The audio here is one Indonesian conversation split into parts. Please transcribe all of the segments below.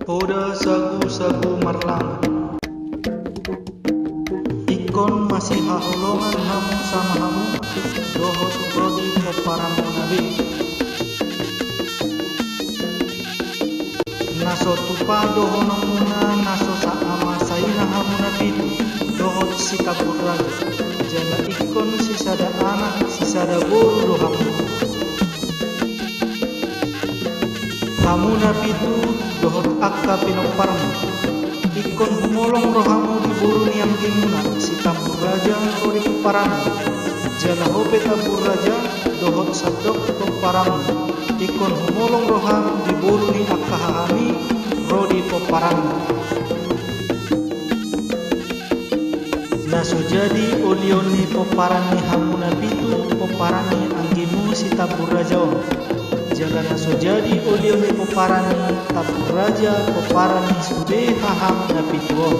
Oda sagu-sagu marlangan, ikon masih haholongan hamu sama hamu, dohot rodi peparamu nabi. Naso tupa dohono muna naso saama saina hamu nabi, dohot sitabur raja. Jana ikon sisada anak sisada boru dohamu. Hamu nabi tu dohot akka pinoparmu, ikon humolong rohamu di buru niam gimuna, si tabur raja rodi peparamu. Jana hope tabur raja dohot sadok peparamu, ikon humolong rohamu di buru ni akka hahami rodi peparamu. Naso jadi olioni peparani hamu nabitu peparani anggimu si tabur raja on. Jaga naso jadi olioni peparani tabur raja peparani sude haham nabitu on.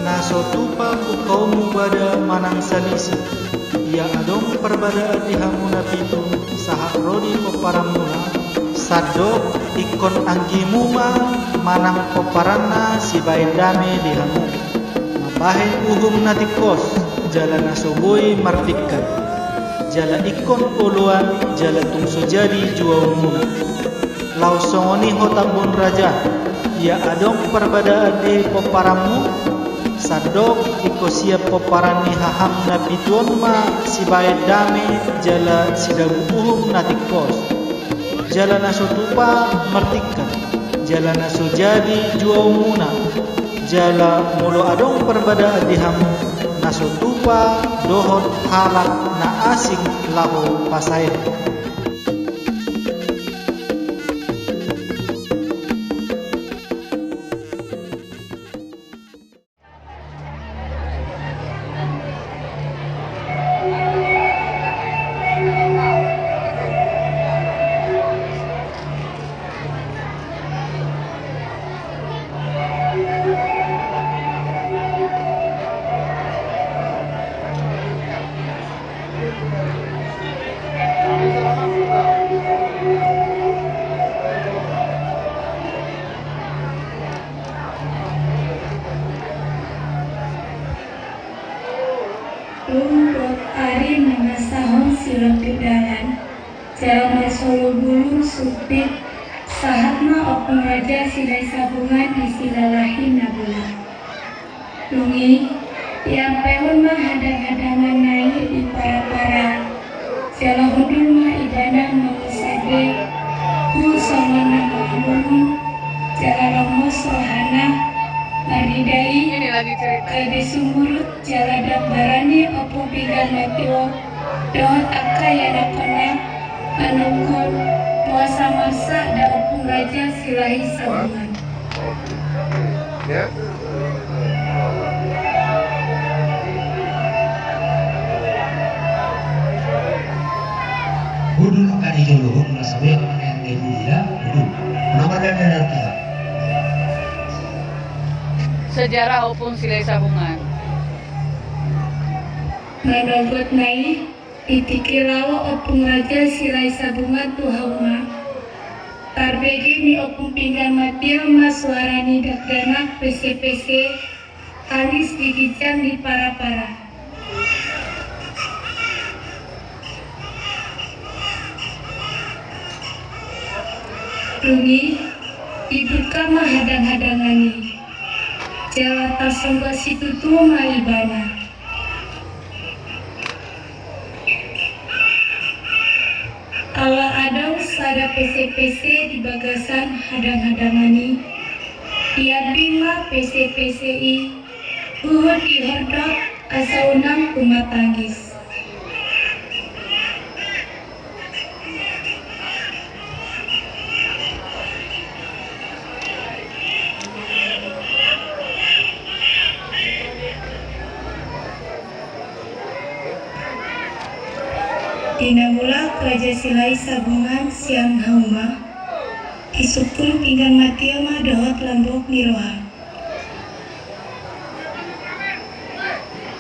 Naso tupa bukaumu bada manang salisi, ia adong perbada di hamu nabitu sahak rodi peparamuna. Sadok ikon anggimu manang peparanna si bain dame di hamu. Mabahen uhum natikos jala nasoboi martikan. Jala ikon uluan jala tungso jadi jual muna. Lau songoni hotabun raja, ia adong perbada di peparamu. Sadok iko siap peparani haham nabituan si bain dame jala sidagu uhum natikos. Jala naso tupa martikan, jala naso jadi juau muna, jala mulo adong perbada dihamu, naso tupa dohot halak na asing lahu pasair. Untuk hari mengasahon silap kedalan, jalan solo bulu supit, sahatna opung raja silai sabungan di silalahi nabula. Lungi, yang pehon mah hadang-hadangan naik di para-para, jalan hudur mah idana mengisade, ku somana menghubungi, jalan romo sohana, maridai, kade sumurut jaladap barani opo bigan matio dohot akka yana kona manungkon puasa masa da opung raja silahi sabungan. Hudul kadi joluhun nasawe yang dia hudul nomor dan artinya sejarah opung silai sabungan. Menurut nai itikilawa opung raja silai sabungan tuhauma tarbegi ni opung pinggan matia mas suarani dakdanak pc-pc halis digicam di para-para. Rungi ibuka mah hadang-hadangani jala tasongga situ tua malibana. Ala adau sada pc-pc di bagasan hadang-hadangani. Ia bima pc-pci uhud dihordok asaunam kumatangis. Dina mula Raja Silai Sabungan siang hauma, isupun pinggan matia mah dohot lambok niroha.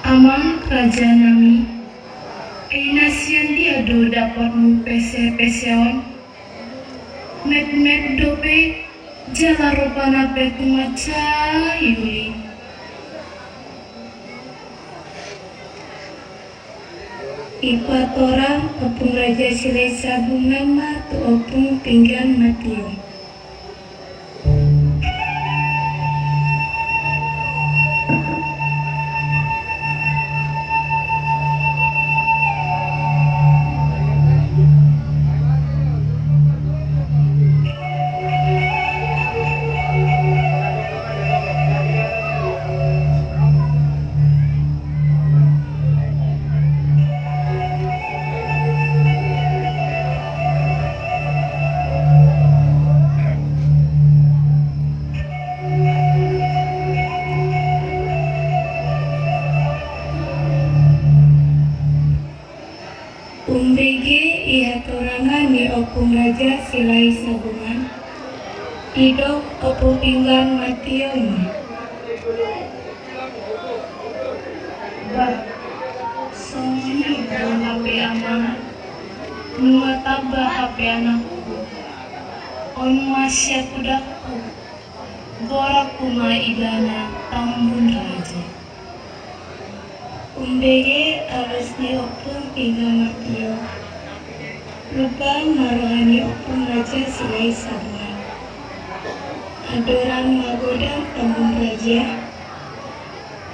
Amang Raja Nami, Inasian dia do dapat mu peseon Met dope jala rupana pek maca yuli. Ipat orang opung raja silai sabungan ma tu opung pinggan matio. Umbege iha torangan ni opung raja silai sabungan. Idok opung pinggan matioma. Bah, soni dalam HP amanah. Nuataba HP anakku. On masya kudakku. Goraku ma idana tambun raja. Umbege alus ni opung pinggan matio. Lupa marohani opung raja silai sabungan. Adoran magodam tambun raja.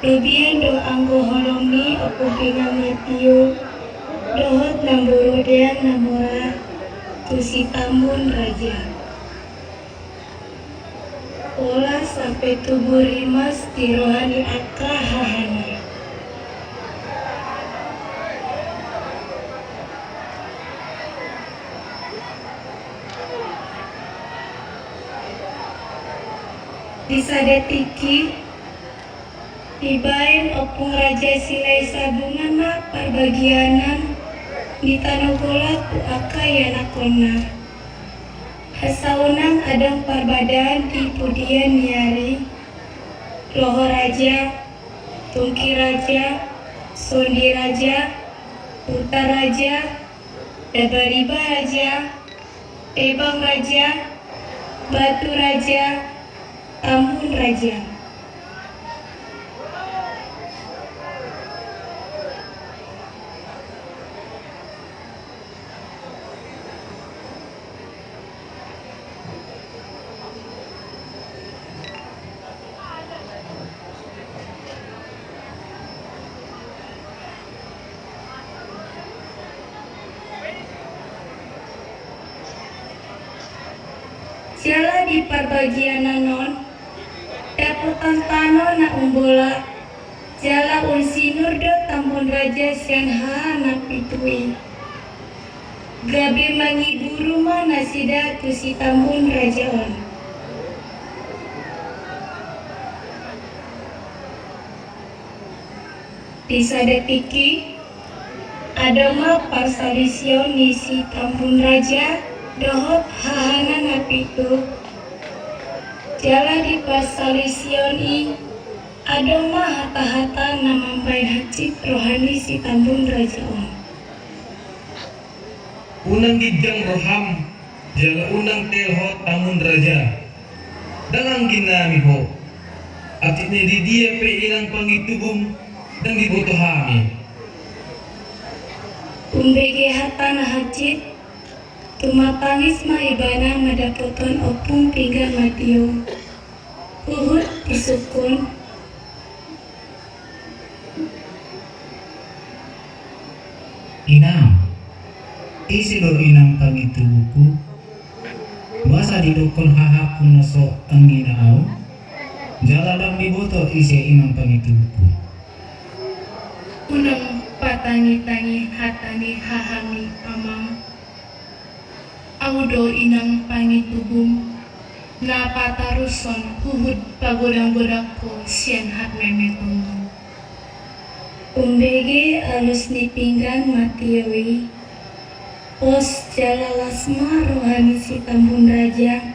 Lebihan do anggo holongi opung pinggan matio. Dohot namburudian namora tusi tambun raja. Olah sampai tubuh rimas di rohani akka hahana. Disadetiki dibain opung raja silai sabungan na perbagianan di tanogola ku akaya nakona hasaunang adang perbadan di pudian niari loho raja, tungki raja, sondi raja, utar raja, dabariba raja, ebang raja, batu raja, tambun raja. Jala di perbagian non daputan tano na umbola jala unsinur do tambun raja sianha na pitui gabe mangiburu ma nasida tusi tambun raja on. Disadetiki adama parsalision nisi tambun raja dohot hahana na pitu jala di pasalision i adoma hata-hata namampai hacik rohani si tambun raja on. Unang gidjang roham jala unang telho tamun raja dalang ginami ho atit ni di dia pe ilang pangitubum dan dibutuhami Umbege hata na hacik tumapangis maibana madapoton opung pinggan matio uhud disukun Inam, isi do inam pangitubuku. Basa didukun hahapun naso anggina au. Jaladang diboto isi inam pangitubuku. unang patangi-tangi hatani hahami amang audo inang pangitubum na pataruson huhud pagodang-godangko sian hat memetunggu. Umbege alus ni pinggan matiawi pos jala lasma rohani si tambun raja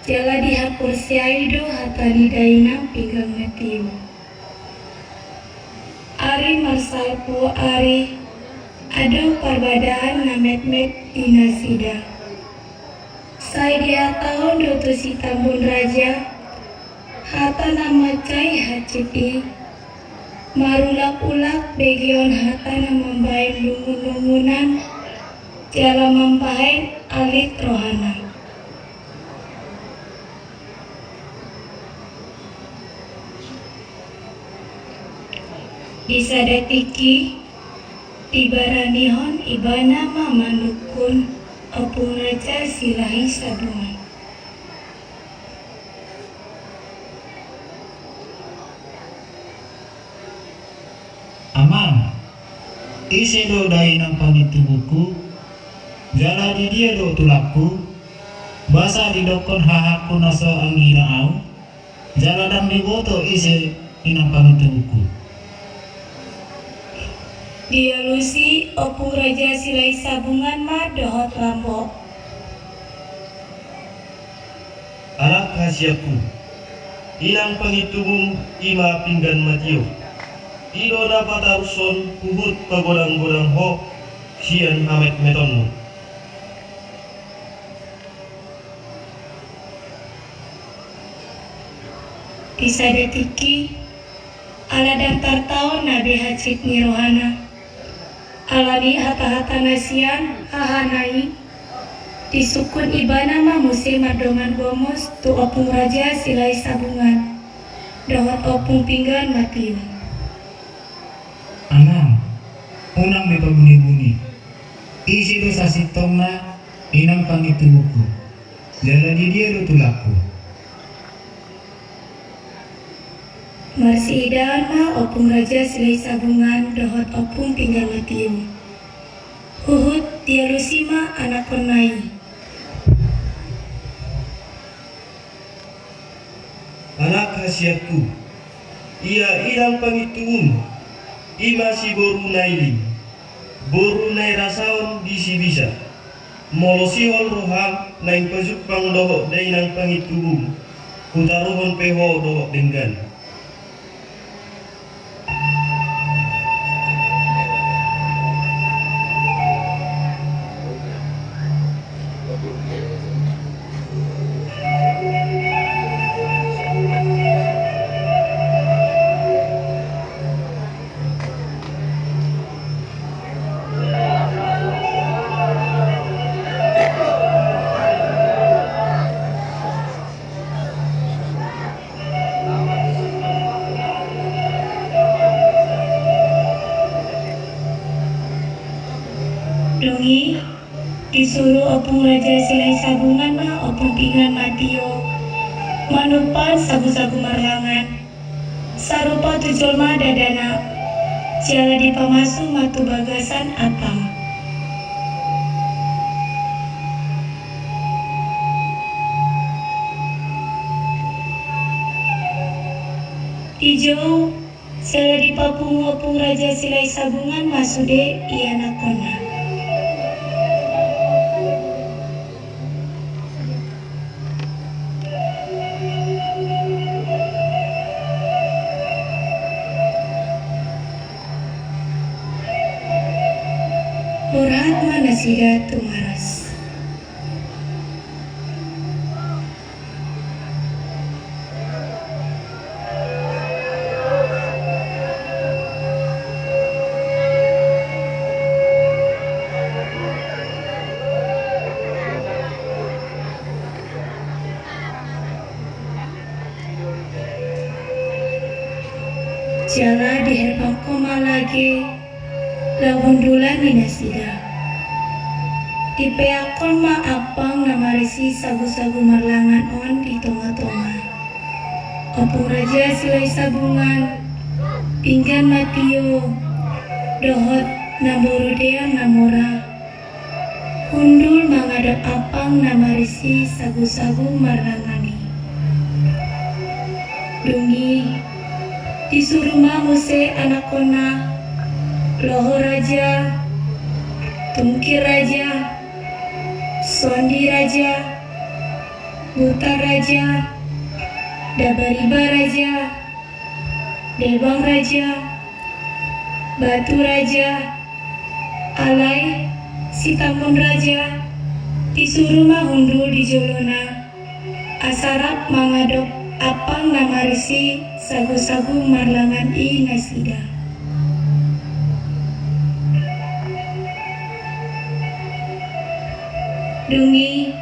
jala dihapur siaido hatani dainam pinggang matiawi ari marsalpu ari ada perbedaan na met-met inasida Sai dia tahun dotu si Tambun Raja, hata nama cai haciti, marulak-ulak begion hata nama membain lungun-lungunan, jala membain alit rohana. Disadatiki, tibaranihon ibana mamandukun, opung raja silahi sabungan. Amang, isi do dai nang pangitubuku, jala di dia do tulaku, basa di dokon hahaku naso angina au, jala dang di boto isi inang pangitubuku. Dia lusi opung raja silai sabungan ma dohot lambok. Anak khasiatku, ilang pangitubung ima pinggan matio. Ido dapat aruson kuhut pagodang-godang ho, sian hamet metonmu. Disadatiki, ala daftar tahun nabi hacit nirohana. Alami hata-hata nasian hahanai, disukun ibana ma musim madongan gomos tu opung raja silai sabungan, dohot opung pinggan matiu. Amang, unang may pabuni-buni, isi do sa sitong na inang pangitubuku, jala di dia do tulaku. Marsi idaan ma opung raja silai sabungan dohot opung pinggan matiu. Huhut dia lusima anak konai. Anak khasiatku, ia ilang pangitubung, ima si boru naili, boru nai rasaon di si bisa, molosihol roham naing pajuk pang dohok dainang pangitubung, hutaruhon peho dohok denggan. Dungi, disuruh opung raja silai sabungan ma opung pinggan matio, manupan sabu-sabu marlangan, sarupa tujul ma dadana, jala dipamasu matu bagasan atang. Dijauh, jala dipapung opung raja silai sabungan masude iya nakona. Murad mana sida tumaras. Jala di herbang koma lagi, labundulan minasida. Dipeakon ma apang namarisi sagu-sagu marlangan on di tonga-tonga. Opung raja silai sabungan, pinggan matio, dohot namburu deang namora. Hundul mangadap apang namarisi sagu-sagu marlangani. Dungi, disuruh muse anak kona, loho raja, tungkir raja, sondi raja, buta raja, dabariba raja, debang raja, batu raja, alai si Tambun Raja, disuruh mahundu di jolona, asarap mangadok apang namarisi sagu-sagu marlangan i nasida. Dungi,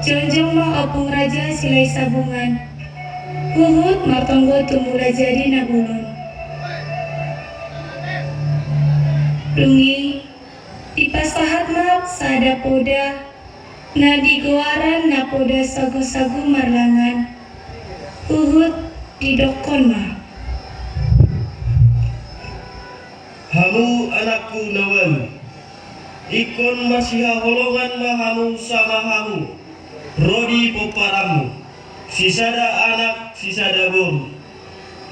jonjong ma opung raja silai sabungan, huhut martonggo tumula jadi nabulon. Dungi, dipasahat ma sada poda, na digoaran na poda sagu-sagu marlangan, huhut didokon ma. Hamu anakku nawalu, ikon masih holongan mahamu sama hamu, rodi poparamu, sisada anak sisada boru,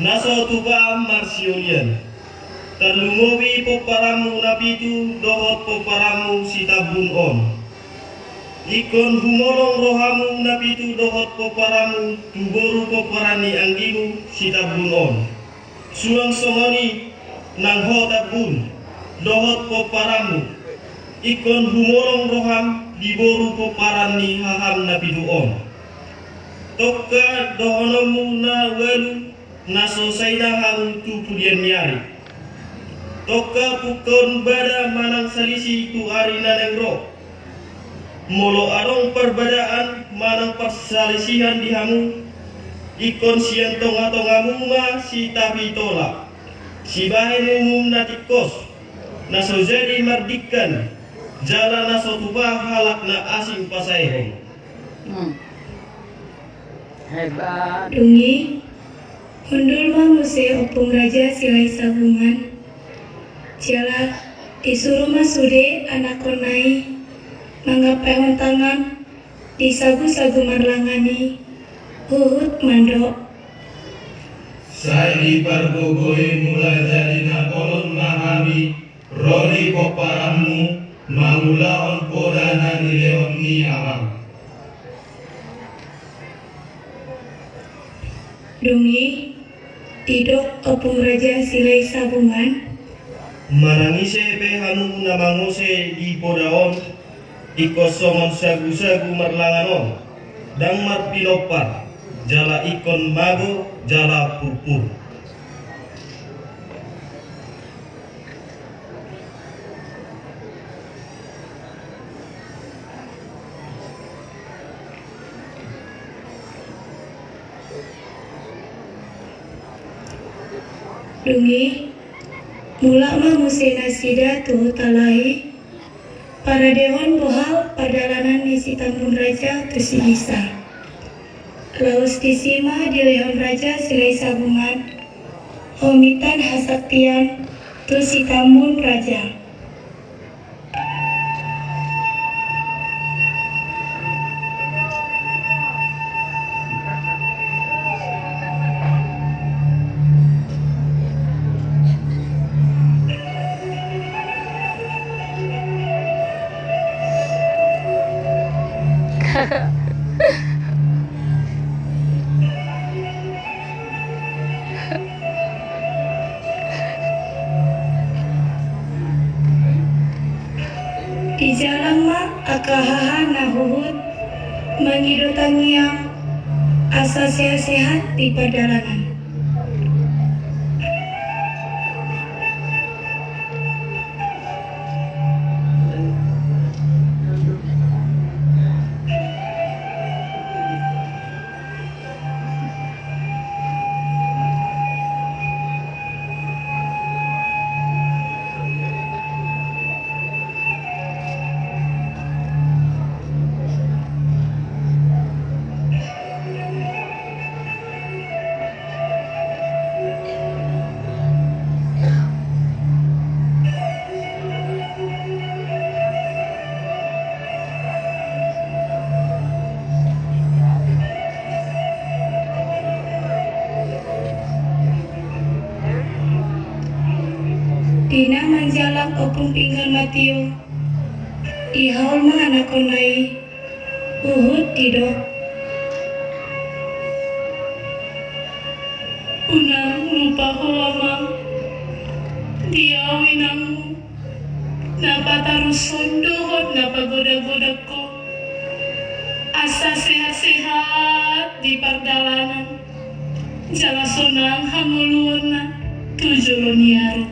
naso tuba marsiolian, terlungowi poparamu napitu dohot poparamu sitabun on, ikon humolong rohamu napitu dohot poparamu tuboru poparani anggimu sitabun on, suang songoni nang hotabun dohot poparamu, ikon humorong roham diboru poparani haham napiduon. Tokka dohonomu na welu na sosaina hamu tu pudian nyari. Tokka pukon bada manang salisi tu ari naneng roh. Molo arong perbedaan manang persalisihan di hamu, ikon sian tonga-tongamu ma si tabi tolak. Si bahen umum natikos, naso jadi mardikan, jala naso tubah halak na asing pasaihong. Hebat. Dungi, hundul ma muse opung raja silai sabungan, jala disuruh masude anak konai, manggapehon tangan, disagu-sagu marlangani, huhut mandok. Saya dipergugui mulai dari nakolon mahami, roli poparamu, mangulaon podana nileon ni awang. Dungi, tidok opung raja silai sabungan, Marangise pehamu namangose di podaon, ikosongon sagu-sagu marlanganon, dang marpilopar, jala ikon mago, jala purpur. Dungi, mulak ma muse nasida tuh talahi, para dewan bohal perdalanan isi tampun raja tu si Isa. Laus disima di lehon raja silai sabungan, homitan hasaktian tu si tampun raja. Di jalan ma akahaha nahuhut mengidotangiang asa sehat-sehat di perjalanan. Dina manjalak opung pinggal matio, ihaul ma anak konai, uhut tidok. Unang lupa hulamang, diawinamu, napa tarusun duhot napa goda-goda ko, Jala sehat-sehat di pardalanan, jala sonang hamuluana tujulun yaro.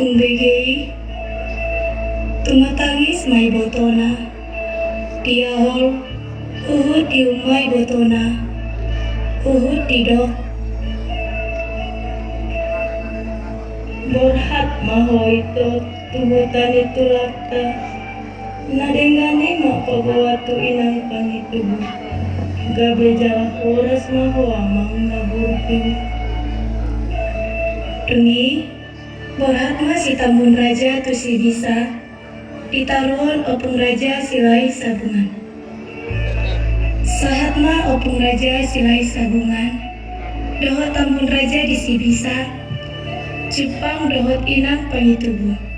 Umbegei tumatangis may botona, diahol uhud di umay botona, uhud tidok. Borhat maho itu tubutan itu lakta, nadengane mapabawa tu inang pangitubu, gabe jala horas maho amang naburtu. Tungi, borhat ma si tambun raja tu si bisa, ditaruhon opung raja silai sabungan. Sahat ma opung raja silai sabungan, dohot tambun raja di si bisa, Jepang dohot inang pangitubu.